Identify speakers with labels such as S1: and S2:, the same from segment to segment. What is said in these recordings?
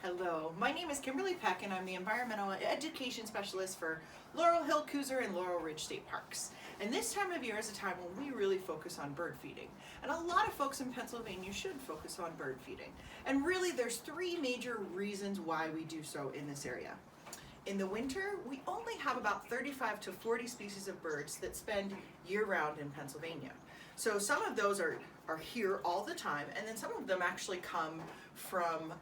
S1: Hello, my name is Kimberly Peck and I'm the Environmental Education Specialist for Laurel Hill, Cooser, and Laurel Ridge State Parks. And this time of year is a time when we really focus on bird feeding. And a lot of folks in Pennsylvania should focus on bird feeding. And really there's three major reasons why we do so in this area. In the winter, we only have about 35 to 40 species of birds that spend year-round in Pennsylvania. So some of those are here all the time, and then some of them actually come from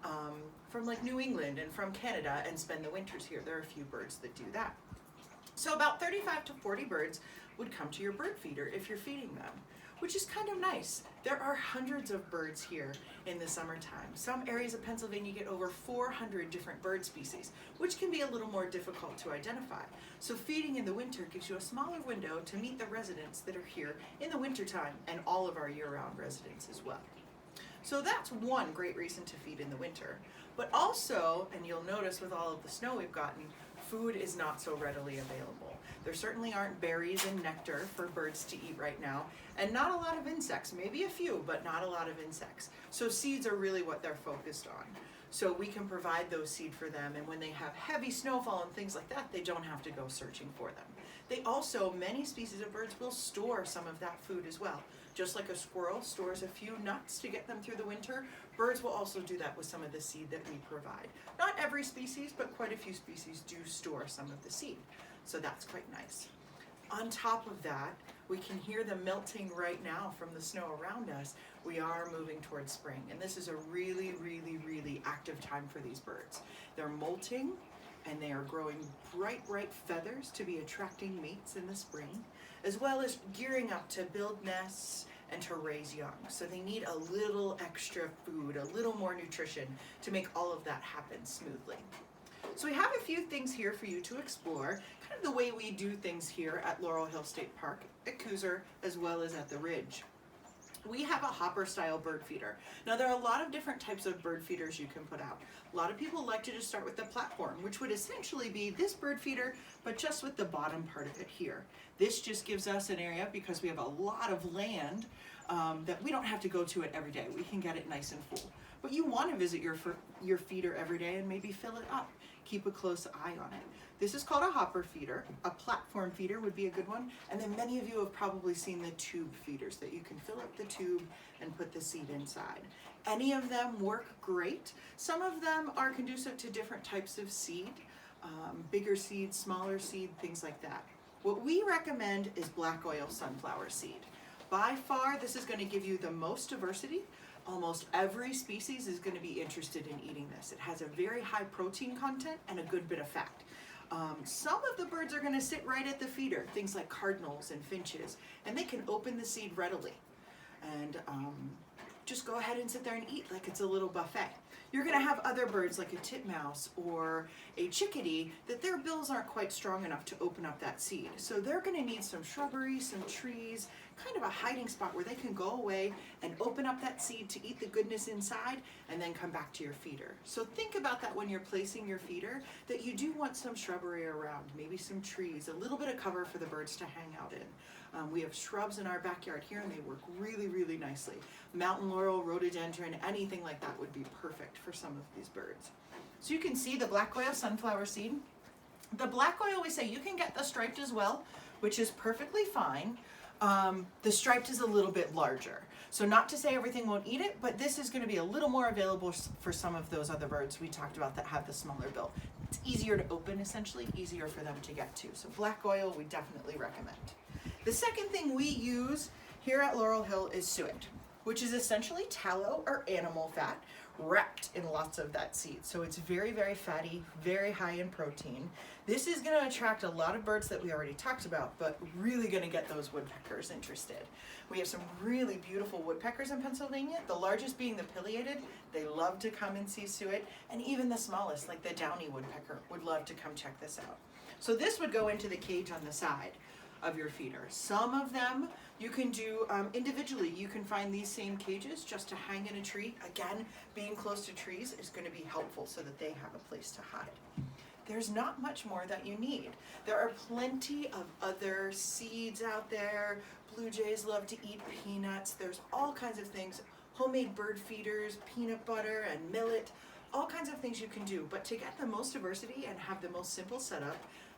S1: like New England and from Canada and spend the winters here. There are a few birds that do that. So about 35 to 40 birds would come to your bird feeder if you're feeding them, which is kind of nice. There are hundreds of birds here in the summertime. Some areas of Pennsylvania get over 400 different bird species, which can be a little more difficult to identify. So feeding in the winter gives you a smaller window to meet the residents that are here in the wintertime and all of our year-round residents as well. So that's one great reason to feed in the winter. But also, and you'll notice with all of the snow we've gotten, food is not so readily available. There certainly aren't berries and nectar for birds to eat right now, and not a lot of insects, maybe a few, but not a lot of insects. So seeds are really what they're focused on. So we can provide those seed for them, and when they have heavy snowfall and things like that, they don't have to go searching for them. They also, many species of birds will store some of that food as well. Just like a squirrel stores a few nuts to get them through the winter, birds will also do that with some of the seed that we provide. Not every species, but quite a few species do store some of the seed. So that's quite nice. On top of that, we can hear them melting right now from the snow around us. We are moving towards spring, and this is a really, really, really active time for these birds. They're molting, and they are growing bright, bright feathers to be attracting mates in the spring, as well as gearing up to build nests and to raise young. So they need a little extra food, a little more nutrition to make all of that happen smoothly. So we have a few things here for you to explore, kind of the way we do things here at Laurel Hill State Park, at Cooser, as well as at the Ridge. We have a hopper style bird feeder. Now there are a lot of different types of bird feeders you can put out. A lot of people like to just start with the platform, which would essentially be this bird feeder, but just with the bottom part of it here. This just gives us an area, because we have a lot of land, that we don't have to go to it every day. We can get it nice and full. But you want to visit your feeder every day and maybe fill it up. Keep a close eye on it. This is called a hopper feeder. A platform feeder would be a good one. And then many of you have probably seen the tube feeders that you can fill up the tube and put the seed inside. Any of them work great. Some of them are conducive to different types of seed, bigger seed, smaller seed, things like that. What we recommend is black oil sunflower seed. By far, this is going to give you the most diversity. Almost every species is going to be interested in eating this. It has a very high protein content and a good bit of fat. Some of the birds are going to sit right at the feeder, things like cardinals and finches, and they can open the seed readily. And just go ahead and sit there and eat like it's a little buffet. You're going to have other birds like a titmouse or a chickadee that their bills aren't quite strong enough to open up that seed. So they're going to need some shrubbery, some trees, kind of a hiding spot where they can go away and open up that seed to eat the goodness inside and then come back to your feeder. So think about that when you're placing your feeder, that you do want some shrubbery around, maybe some trees, a little bit of cover for the birds to hang out in. We have shrubs in our backyard here and they work really, really nicely. Mountain laurel, rhododendron, anything like that would be perfect for some of these birds. So you can see the black oil sunflower seed. The black oil, we say you can get the striped as well, which is perfectly fine. The striped is a little bit larger. So not to say everything won't eat it, but this is going to be a little more available for some of those other birds we talked about that have the smaller bill. It's easier to open, essentially, easier for them to get to. So black oil we definitely recommend. The second thing we use here at Laurel Hill is suet, which is essentially tallow or animal fat wrapped in lots of that seed. So it's very, very fatty, very high in protein. This is going to attract a lot of birds that we already talked about, but really going to get those woodpeckers interested. We have some really beautiful woodpeckers in Pennsylvania, the largest being the pileated. They love to come and see suet, and even the smallest, like the downy woodpecker, would love to come check this out. So this would go into the cage on the side of your feeder. Some of them you can do individually. You can find these same cages just to hang in a tree. Again, being close to trees is going to be helpful so that they have a place to hide. There's not much more that you need. There are plenty of other seeds out there. Blue jays love to eat peanuts. There's all kinds of things. Homemade bird feeders, peanut butter and millet. all kinds of things you can do, but to get the most diversity and have the most simple setup,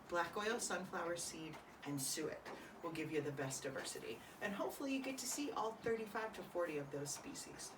S1: black oil, sunflower seed, and suet will give you the best diversity. And hopefully you get to see all 35 to 40 of those species.